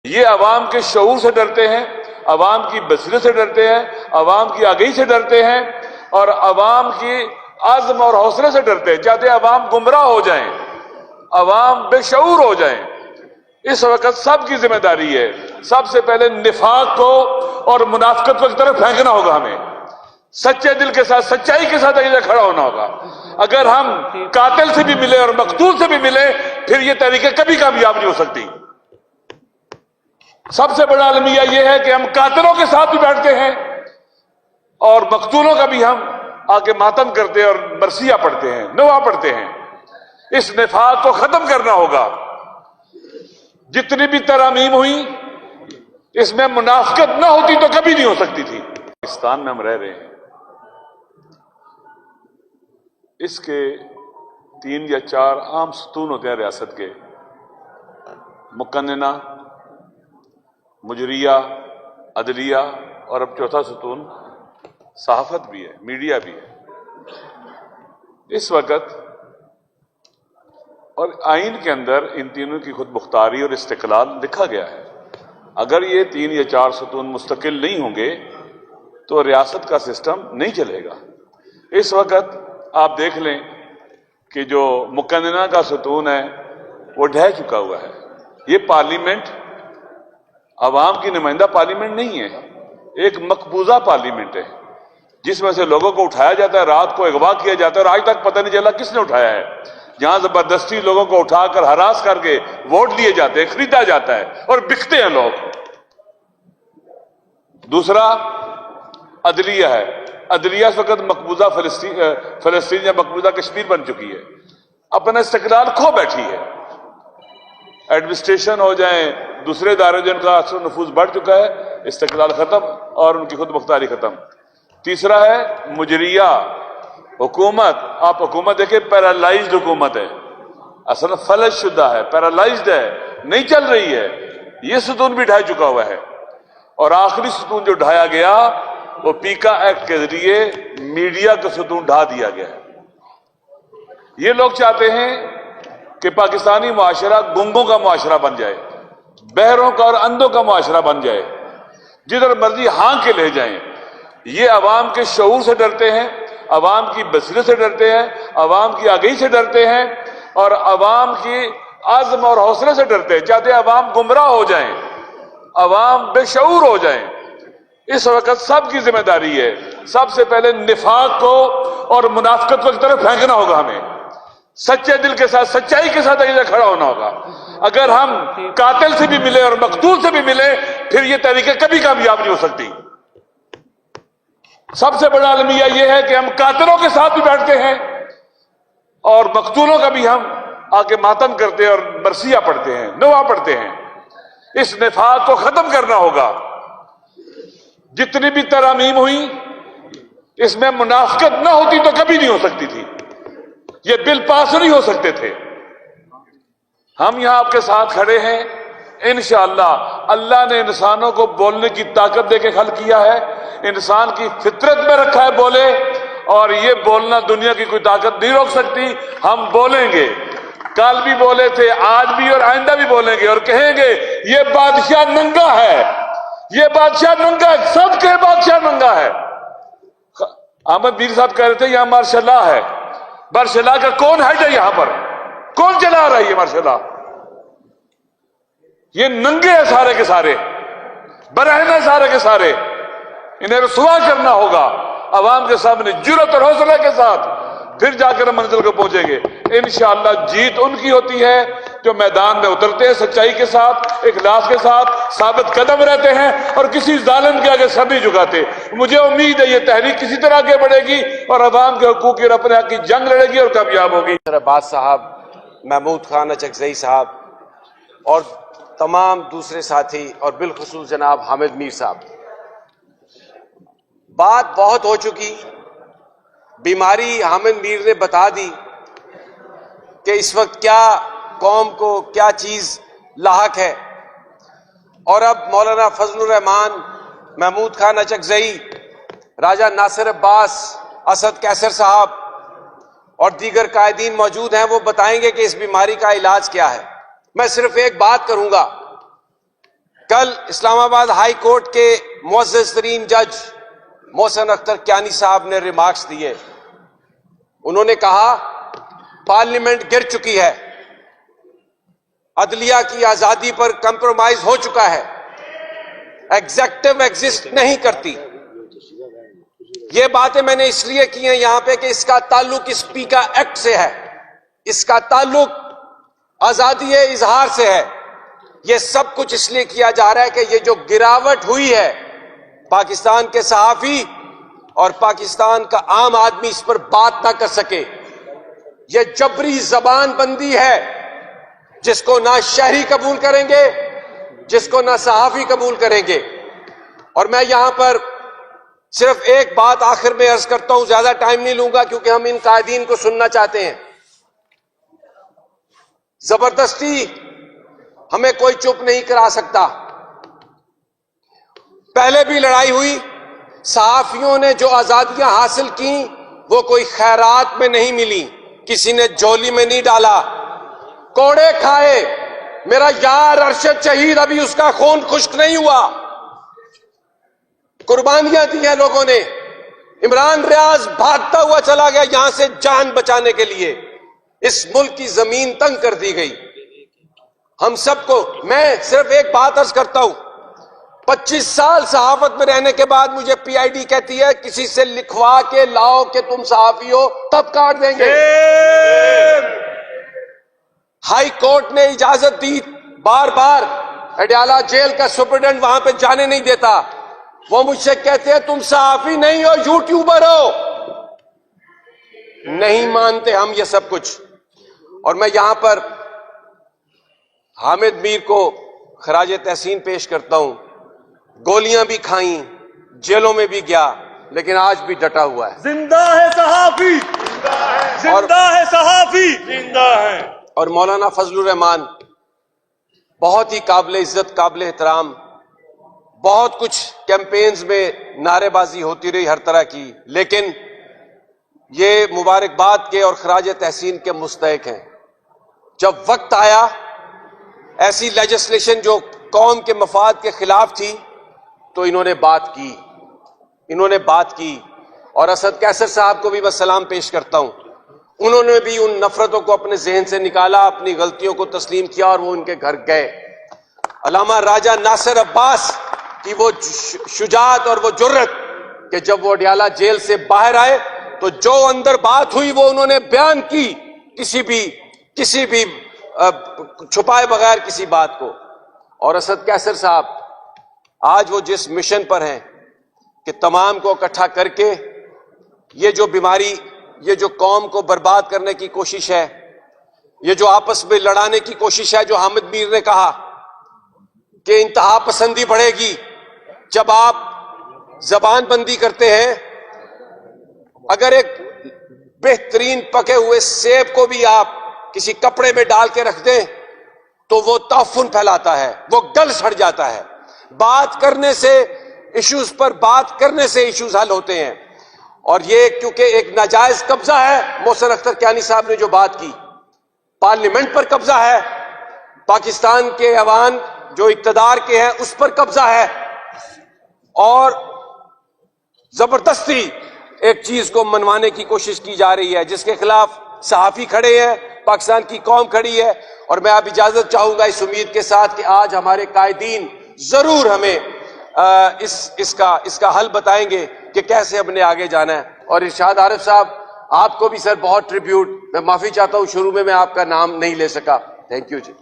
یہ عوام کے شعور سے ڈرتے ہیں، عوام کی بصیرت سے ڈرتے ہیں، عوام کی آگہی سے ڈرتے ہیں، اور عوام کی عزم اور حوصلے سے ڈرتے ہیں۔ چاہتے ہیں عوام گمراہ ہو جائیں، عوام بے شعور ہو جائیں۔ اس وقت سب کی ذمہ داری ہے، سب سے پہلے نفاق کو اور منافقت کو ایک طرف پھینکنا ہوگا، ہمیں سچے دل کے ساتھ، سچائی کے ساتھ ایک کھڑا ہونا ہوگا۔ اگر ہم قاتل سے بھی ملے اور مقتول سے بھی ملے، پھر یہ تحریکیں کبھی کامیاب نہیں ہو سکتی۔ سب سے بڑا المیہ یہ ہے کہ ہم قاتلوں کے ساتھ بھی بیٹھتے ہیں اور مقتولوں کا بھی ہم آ کے ماتم کرتے ہیں اور مرثیہ پڑھتے ہیں، نواح پڑھتے ہیں۔ اس نفاق کو ختم کرنا ہوگا۔ جتنی بھی ترامیم ہوئی، اس میں منافقت نہ ہوتی تو کبھی نہیں ہو سکتی تھی۔ پاکستان میں ہم رہ رہے ہیں، اس کے 3 یا 4 عام ستون ہوتے ہیں ریاست کے: مقننہ، مجریہ، عدلیہ، اور اب چوتھا ستون صحافت بھی ہے، میڈیا بھی ہے۔ اس وقت اور آئین کے اندر ان تینوں کی خود مختاری اور استقلال لکھا گیا ہے۔ اگر یہ 3 یا 4 ستون مستقل نہیں ہوں گے تو ریاست کا سسٹم نہیں چلے گا۔ اس وقت آپ دیکھ لیں کہ جو مقننہ کا ستون ہے وہ ڈھہ چکا ہوا ہے۔ یہ پارلیمنٹ عوام کی نمائندہ پارلیمنٹ نہیں ہے، ایک مقبوضہ پارلیمنٹ ہے جس میں سے لوگوں کو اٹھایا جاتا ہے، رات کو اغوا کیا جاتا ہے اور آج تک پتہ نہیں چلا کس نے اٹھایا ہے، جہاں زبردستی لوگوں کو اٹھا کر ہراس کر کے ووٹ لیے جاتے ہیں، خریدا جاتا ہے اور بکتے ہیں لوگ۔ دوسرا عدلیہ ہے۔ عدلیہ اس وقت مقبوضہ فلسطین یا مقبوضہ کشمیر بن چکی ہے، اپنا استقلال کھو بیٹھی ہے۔ ایڈمنسٹریشن ہو جائیں، دوسرے ادارے جن کا اثر و نفوذ بڑھ چکا ہے، استقلال ختم اور ان کی خود مختاری ختم۔ تیسرا ہے مجریہ حکومت۔ آپ حکومت دیکھیں، پیرالائزڈ حکومت ہے، اصل فلج شدہ ہے، پیرالائزڈ ہے، نہیں چل رہی ہے۔ یہ ستون بھی ڈھا چکا ہوا ہے۔ اور آخری ستون جو ڈھایا گیا وہ پیکا ایکٹ کے ذریعے میڈیا کا ستون ڈھا دیا گیا ہے۔ یہ لوگ چاہتے ہیں کہ پاکستانی معاشرہ گنگوں کا معاشرہ بن جائے، بہروں کا اور اندھوں کا معاشرہ بن جائے، جدھر مرضی ہاں کے لے جائیں۔ یہ عوام کے شعور سے ڈرتے ہیں، عوام کی بصیرت سے ڈرتے ہیں، عوام کی آگہی سے ڈرتے ہیں، اور عوام کی عزم اور حوصلے سے ڈرتے ہیں۔ چاہتے ہیں عوام گمراہ ہو جائیں، عوام بے شعور ہو جائیں۔ اس وقت سب کی ذمہ داری ہے، سب سے پہلے نفاق کو اور منافقت کو ایک طرف پھینکنا ہوگا، ہمیں سچے دل کے ساتھ، سچائی کے ساتھ ایک کھڑا ہونا ہوگا۔ اگر ہم قاتل سے بھی ملے اور مقتول سے بھی ملے، پھر یہ تحریکیں کبھی کامیاب نہیں ہو سکتی۔ سب سے بڑا المیہ یہ ہے کہ ہم قاتلوں کے ساتھ بھی بیٹھتے ہیں اور مقتولوں کا بھی ہم آ کے ماتم کرتے ہیں اور مرثیہ پڑھتے ہیں، نواح پڑھتے ہیں۔ اس نفاق کو ختم کرنا ہوگا۔ جتنی بھی ترامیم ہوئی، اس میں منافقت نہ ہوتی تو کبھی نہیں ہو سکتی تھی، یہ بل پاس نہیں ہو سکتے تھے۔ ہم یہاں آپ کے ساتھ کھڑے ہیں، انشاءاللہ اللہ نے انسانوں کو بولنے کی طاقت دے کے خلق کیا ہے، انسان کی فطرت میں رکھا ہے بولے، اور یہ بولنا دنیا کی کوئی طاقت نہیں روک سکتی۔ ہم بولیں گے، کل بھی بولے تھے، آج بھی اور آئندہ بھی بولیں گے، اور کہیں گے یہ بادشاہ ننگا ہے، یہ بادشاہ ننگا ہے، سب کے بادشاہ ننگا ہے۔ احمد میر صاحب کہہ رہے تھے یہاں مارشاء اللہ ہے، مارشاء اللہ کا کون ہیڈ ہے یہاں پر؟ کون چلا رہا ہے یہ مارشاء اللہ؟ یہ ننگے ہیں سارے کے سارے، برہنہ ہیں سارے کے سارے۔ انہیں رسوا کرنا ہوگا عوام کے سامنے جرأت اور حوصلے کے ساتھ، پھر جا کر ہم منزل کو پہنچیں گے۔ انشاءاللہ جیت ان کی ہوتی ہے جو میدان میں اترتے ہیں، سچائی کے ساتھ، اخلاص کے ساتھ ثابت قدم رہتے ہیں اور کسی ظالم کے آگے سر نہیں جھکاتے۔ مجھے امید ہے یہ تحریک کسی طرح آگے بڑھے گی اور عوام کے حقوق اور اپنے حق کی جنگ لڑے گی اور کامیاب ہوگی۔ عباس صاحب، محمود خان اچکزئی صاحب اور تمام دوسرے ساتھی، اور بالخصوص جناب حامد میر صاحب، بات بہت ہو چکی، بیماری حامد میر نے بتا دی کہ اس وقت کیا قوم کو کیا چیز لاحق ہے، اور اب مولانا فضل الرحمان، محمود خان اچکزئی، راجہ ناصر عباس، اسد کیسر صاحب اور دیگر قائدین موجود ہیں، وہ بتائیں گے کہ اس بیماری کا علاج کیا ہے۔ میں صرف ایک بات کروں گا کل اسلام آباد ہائی کورٹ کے معزز ترین جج محسن اختر کیانی صاحب نے ریمارکس دیے. انہوں نے کہا پارلیمنٹ گر چکی ہے, عدلیہ کی آزادی پر کمپرومائز ہو چکا ہے, ایگزیکٹو ایگزسٹ نہیں کرتی. یہ باتیں میں نے اس لیے کی ہیں یہاں پہ کہ اس کا تعلق اسپیکر ایکٹ سے ہے, اس کا تعلق آزادی اظہار سے ہے. یہ سب کچھ اس لیے کیا جا رہا ہے کہ یہ جو گراوٹ ہوئی ہے پاکستان کے صحافی اور پاکستان کا عام آدمی اس پر بات نہ کر سکے. یہ جبری زبان بندی ہے جس کو نہ شہری قبول کریں گے, جس کو نہ صحافی قبول کریں گے. اور میں یہاں پر صرف ایک بات آخر میں عرض کرتا ہوں, زیادہ ٹائم نہیں لوں گا کیونکہ ہم ان قائدین کو سننا چاہتے ہیں. زبردستی ہمیں کوئی چپ نہیں کرا سکتا. پہلے بھی لڑائی ہوئی, صحافیوں نے جو آزادیاں حاصل کی وہ کوئی خیرات میں نہیں ملی, کسی نے جھولی میں نہیں ڈالا, کوڑے کھائے. میرا یار ارشد شہید, ابھی اس کا خون خشک نہیں ہوا, قربانیاں دی ہیں لوگوں نے. عمران ریاض بھاگتا ہوا چلا گیا یہاں سے جان بچانے کے لیے. اس ملک کی زمین تنگ کر دی گئی. ہم سب کو, میں صرف ایک بات عرض کرتا ہوں, 25 سال صحافت میں رہنے کے بعد مجھے پی آئی ڈی کہتی ہے کسی سے لکھوا کے لاؤ کہ تم صحافی ہو تب کاٹ دیں گے. ہائی کورٹ نے اجازت دی, بار بار اڈیالہ جیل کا سپرڈنٹ وہاں پہ جانے نہیں دیتا. وہ مجھ سے کہتے ہیں تم صحافی نہیں ہو, یوٹیوبر ہو. نہیں مانتے ہم یہ سب کچھ. اور میں یہاں پر حامد میر کو خراج تحسین پیش کرتا ہوں. گولیاں بھی کھائیں, جیلوں میں بھی گیا, لیکن آج بھی ڈٹا ہوا ہے. زندہ ہے صحافی, زندہ ہے صحافی, زندہ ہے. اور مولانا فضل الرحمان بہت ہی قابل عزت, قابل احترام, بہت کچھ کیمپینز میں نعرے بازی ہوتی رہی ہر طرح کی, لیکن یہ مبارکباد کے اور خراج تحسین کے مستحق ہیں. جب وقت آیا ایسی لیجسلیشن جو قوم کے مفاد کے خلاف تھی تو انہوں نے بات کی, انہوں نے بات کی. اور اسد کیسر صاحب کو بھی میں سلام پیش کرتا ہوں. انہوں نے بھی ان نفرتوں کو اپنے ذہن سے نکالا, اپنی غلطیوں کو تسلیم کیا اور وہ ان کے گھر گئے. علامہ راجہ ناصر عباس کی وہ شجاعت اور وہ جرت کہ جب وہ اڈیالہ جیل سے باہر آئے تو جو اندر بات ہوئی وہ انہوں نے بیان کی, کسی بھی چھپائے بغیر کسی بات کو. اور اسد کیسر صاحب آج وہ جس مشن پر ہیں کہ تمام کو اکٹھا کر کے یہ جو بیماری, یہ جو قوم کو برباد کرنے کی کوشش ہے, یہ جو آپس میں لڑانے کی کوشش ہے, جو حامد میر نے کہا کہ انتہا پسندی بڑھے گی جب آپ زبان بندی کرتے ہیں. اگر ایک بہترین پکے ہوئے سیب کو بھی آپ کسی کپڑے میں ڈال کے رکھ دیں تو وہ تعفن پھیلاتا ہے, وہ گل سڑ جاتا ہے. بات کرنے سے ایشوز پر بات کرنے سے ایشوز حل ہوتے ہیں. اور یہ کیونکہ ایک ناجائز قبضہ ہے, محسن اختر کیانی صاحب نے جو بات کی, پارلیمنٹ پر قبضہ ہے, پاکستان کے عوام جو اقتدار کے ہیں اس پر قبضہ ہے, اور زبردستی ایک چیز کو منوانے کی کوشش کی جا رہی ہے جس کے خلاف صحافی کھڑے ہیں, پاکستان کی قوم کھڑی ہے. اور میں اب اجازت چاہوں گا اس امید کے ساتھ کہ آج ہمارے قائدین ضرور ہمیں اس کا حل بتائیں گے کہ کیسے ہم نے آگے جانا ہے. اور ارشاد عارف صاحب آپ کو بھی سر بہت ٹریبیوٹ, میں معافی چاہتا ہوں شروع میں آپ کا نام نہیں لے سکا. Thank you G.